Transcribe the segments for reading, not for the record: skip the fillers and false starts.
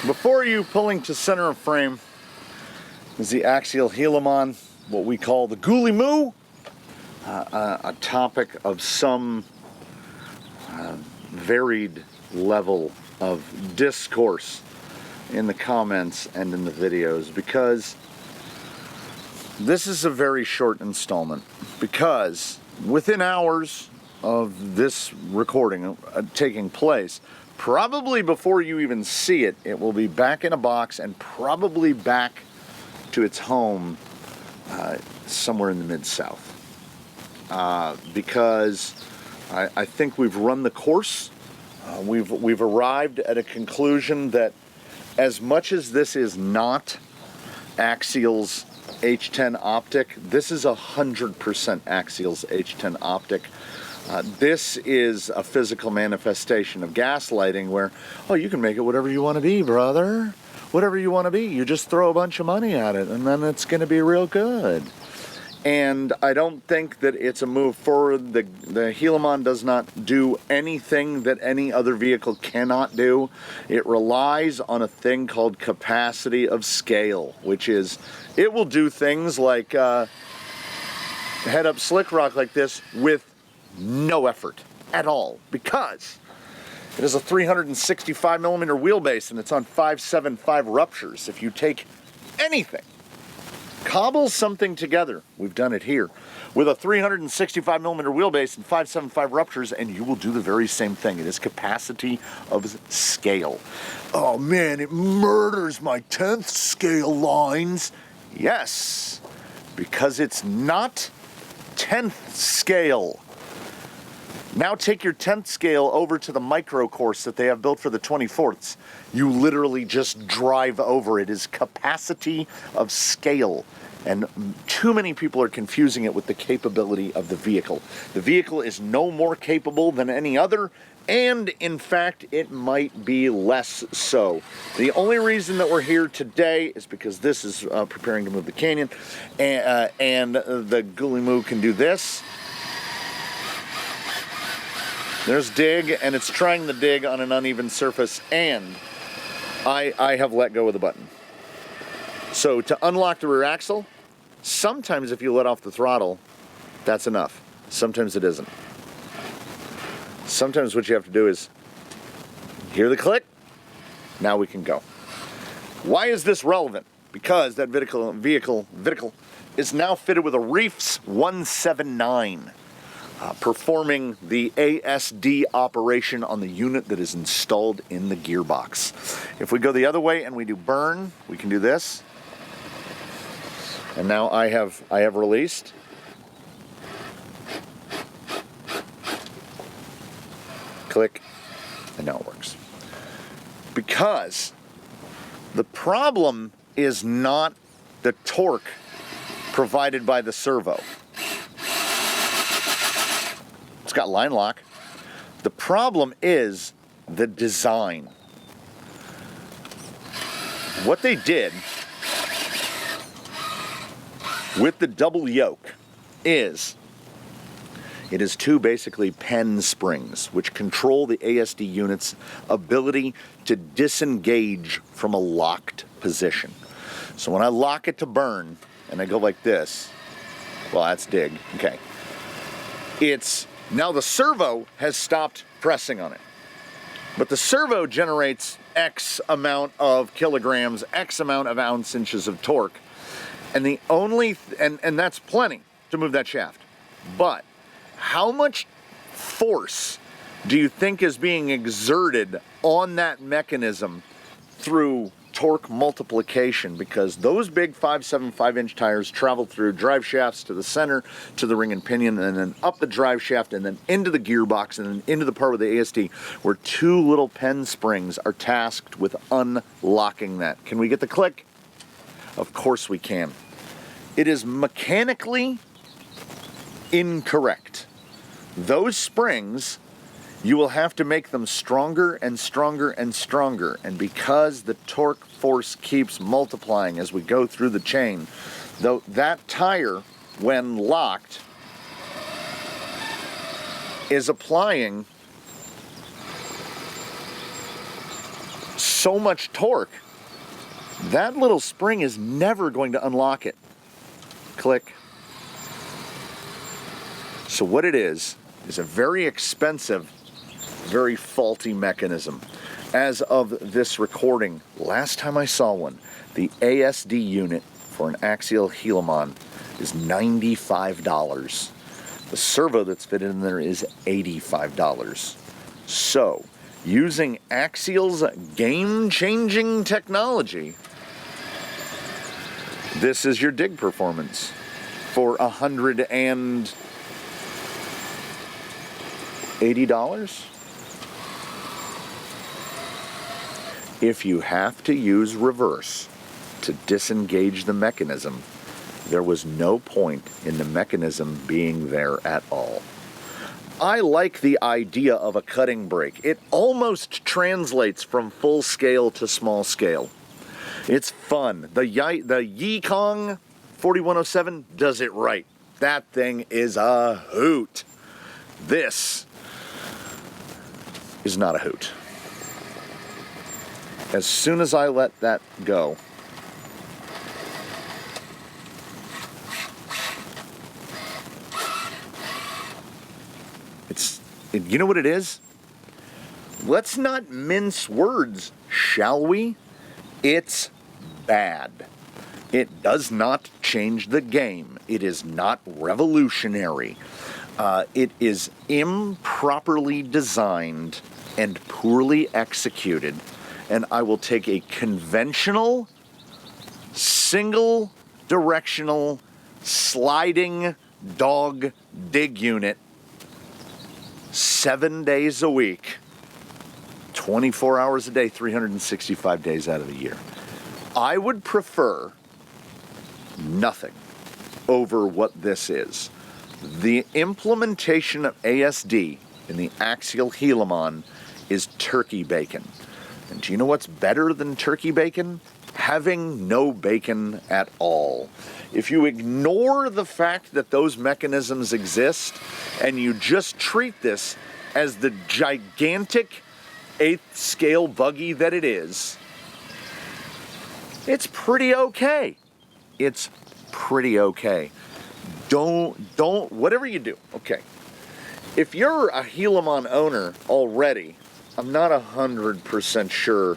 Before you, pulling to center of frame, is the Axial Gilamon, what we call the Ghoulie Moo, a topic of some varied level of discourse in the comments and in the videos, because this is a very short installment, because within hours of this recording taking place, probably before you even see it, it will be back in a box and probably back to its home somewhere in the Mid-South. Because I think we've run the course. We've arrived at a conclusion that as much as this is not Axial's H10 optic, this is 100% Axial's H10 optic. This is a physical manifestation of gaslighting where, oh, you can make it whatever you want to be, brother. Whatever you want to be. You just throw a bunch of money at it and then it's going to be real good. And I don't think that it's a move forward. The Gilamon does not do anything that any other vehicle cannot do. It relies on a thing called capacity of scale, which is, it will do things like head up slick rock like this with no effort at all, because it is a 365 millimeter wheelbase and it's on 575 ruptures. If you take anything, cobble something together, we've done it here, with a 365 millimeter wheelbase and 575 ruptures, and you will do the very same thing. It is capacity of scale. Oh man, it murders my 10th scale lines. Yes, because it's not 10th scale. Now take your 10th scale over to the micro course that they have built for the 24ths. You literally just drive over it. It is capacity of scale. And too many people are confusing it with the capability of the vehicle. The vehicle is no more capable than any other, and in fact, it might be less so. The only reason that we're here today is because this is preparing to move the canyon, and the Ghoulie Moo can do this. There's dig, and it's trying to dig on an uneven surface, and I have let go of the button. So to unlock the rear axle, sometimes if you let off the throttle, that's enough. Sometimes it isn't. Sometimes what you have to do is hear the click, now we can go. Why is this relevant? Because that vehicle is now fitted with a Reefs 179. Performing the ASD operation on the unit that is installed in the gearbox. If we go the other way and we do burn, we can do this. And now I have released. Click, and now it works. Because the problem is not the torque provided by the servo. It's got line lock. The problem is the design. What they did with the double yoke is, it is two basically pen springs which control the ASD unit's ability to disengage from a locked position. So when I lock it to burn and I go like this, well, that's dig, okay. Now the servo has stopped pressing on it, but the servo generates X amount of kilograms, X amount of ounce-inches of torque, and the only, and that's plenty to move that shaft. But how much force do you think is being exerted on that mechanism through torque multiplication? Because those big 575-inch tires travel through drive shafts to the center, to the ring and pinion, and then up the drive shaft, and then into the gearbox, and then into the part with the ASD, where two little pen springs are tasked with unlocking that. Can we get the click? Of course we can. It is mechanically incorrect. Those springs, you will have to make them stronger and stronger and stronger, and because the torque force keeps multiplying as we go through the chain, though that tire, when locked, is applying so much torque, that little spring is never going to unlock it. Click. So what it is a very expensive, very faulty mechanism. As of this recording, last time I saw one, the ASD unit for an Axial Gilamon is $95. The servo that's fitted in there is $85. So, using Axial's game-changing technology, this is your dig performance for $180. If you have to use reverse to disengage the mechanism, there was no point in the mechanism being there at all. I like the idea of a cutting brake. It almost translates from full scale to small scale. It's fun. The Yikong 4107 does it right. That thing is a hoot. This is not a hoot. As soon as I let that go, you know what it is? Let's not mince words, shall we? It's bad. It does not change the game. It is not revolutionary. It is improperly designed and poorly executed. And I will take a conventional, single directional, sliding dog dig unit 7 days a week, 24 hours a day, 365 days out of the year. I would prefer nothing over what this is. The implementation of ASD in the Axial Gilamon is turkey bacon. And do you know what's better than turkey bacon? Having no bacon at all. If you ignore the fact that those mechanisms exist and you just treat this as the gigantic 8th scale buggy that it is, it's pretty okay. It's pretty okay. Don't, whatever you do, okay. If you're a Gilamon owner already, I'm not 100% sure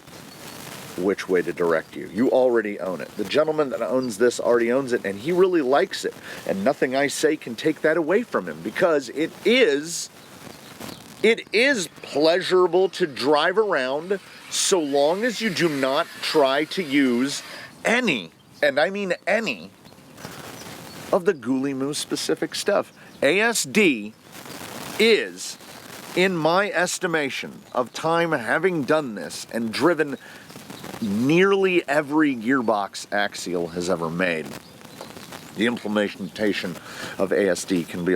which way to direct you. You already own it. The gentleman that owns this already owns it, and he really likes it. And nothing I say can take that away from him, because it is pleasurable to drive around, so long as you do not try to use any, and I mean any, of the Gilamon specific stuff. ASD is, in my estimation of time having done this and driven nearly every gearbox Axial has ever made, the implementation of ASD can be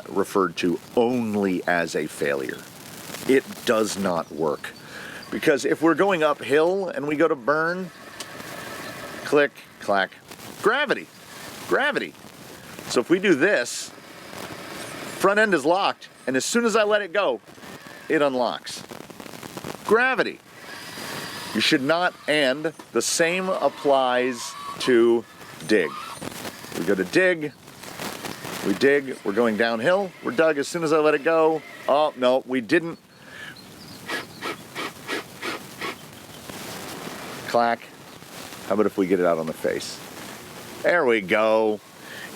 referred to only as a failure. It does not work. Because if we're going uphill and we go to burn, click, clack, gravity. So if we do this, front end is locked, and as soon as I let it go, it unlocks. Gravity. You should not, and the same applies to dig. We go to dig, we dig, we're going downhill, we're dug. As soon as I let it go, oh no, we didn't. Clack. How about if we get it out on the face? There we go.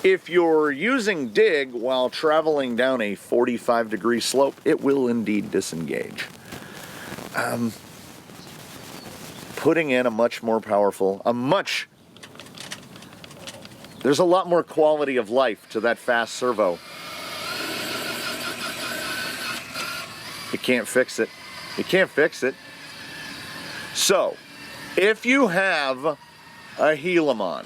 If you're using dig while traveling down a 45-degree slope, it will indeed disengage. Putting in a much more powerful, there's a lot more quality of life to that fast servo. You can't fix it. You can't fix it. So, if you have a Gilamon,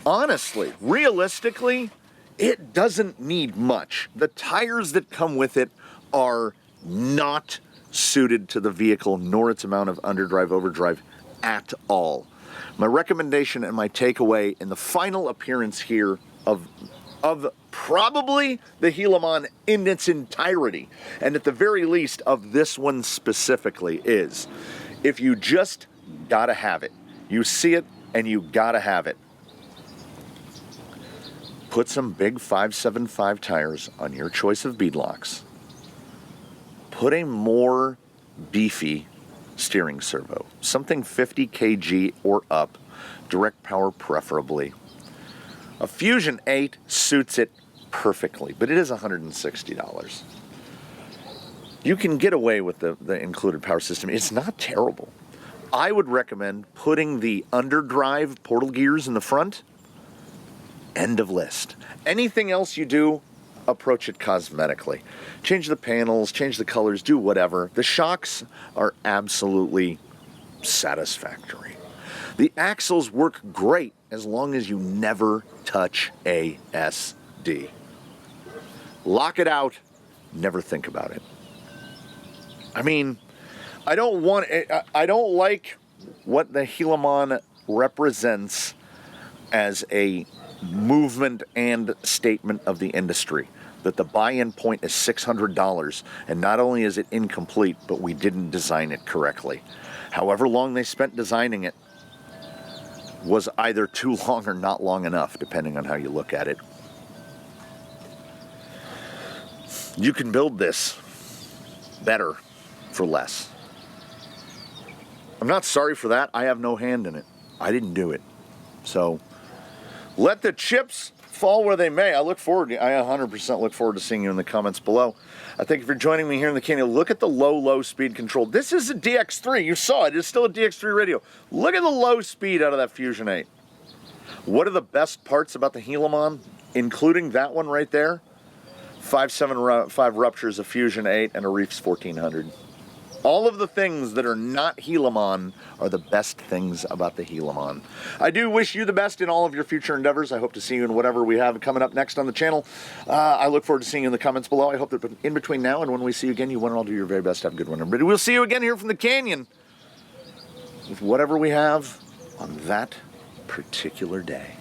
honestly, realistically, it doesn't need much. The tires that come with it are not suited to the vehicle, nor its amount of underdrive, overdrive at all. My recommendation and my takeaway in the final appearance here of probably the Gilamon in its entirety, and at the very least of this one specifically, is if you just gotta have it. You see it and you gotta have it. Put some big 575 tires on your choice of beadlocks. Put a more beefy steering servo, something 50 kg or up, direct power preferably. A Fusion 8 suits it perfectly, but it is $160. You can get away with the included power system. It's not terrible. I would recommend putting the underdrive portal gears in the front. End of list. Anything else you do, approach it cosmetically. Change the panels, change the colors, do whatever. The shocks are absolutely satisfactory. The axles work great as long as you never touch ASD. Lock it out, never think about it. I mean, I don't like what the Gilamon represents as a movement and statement of the industry. That the buy-in point is $600, and not only is it incomplete, but we didn't design it correctly. However long they spent designing it was either too long or not long enough, depending on how you look at it. You can build this better for less. I'm not sorry for that. I have no hand in it. I didn't do it. So let the chips fall where they may. I 100% look forward to seeing you in the comments below. I thank you for joining me here in the canyon. Look at the low speed control. This is a DX3. You saw it. It's still a DX3 radio. Look at the low speed out of that Fusion 8. What are the best parts about the Gilamon, including that one right there? 575 ruptures of Fusion 8 and a Reefs 1400. All of the things that are not Gilamon are the best things about the Gilamon. I do wish you the best in all of your future endeavors. I hope to see you in whatever we have coming up next on the channel. I look forward to seeing you in the comments below. I hope that in between now and when we see you again, you one and all do your very best. Have a good one, everybody. We'll see you again here from the canyon with whatever we have on that particular day.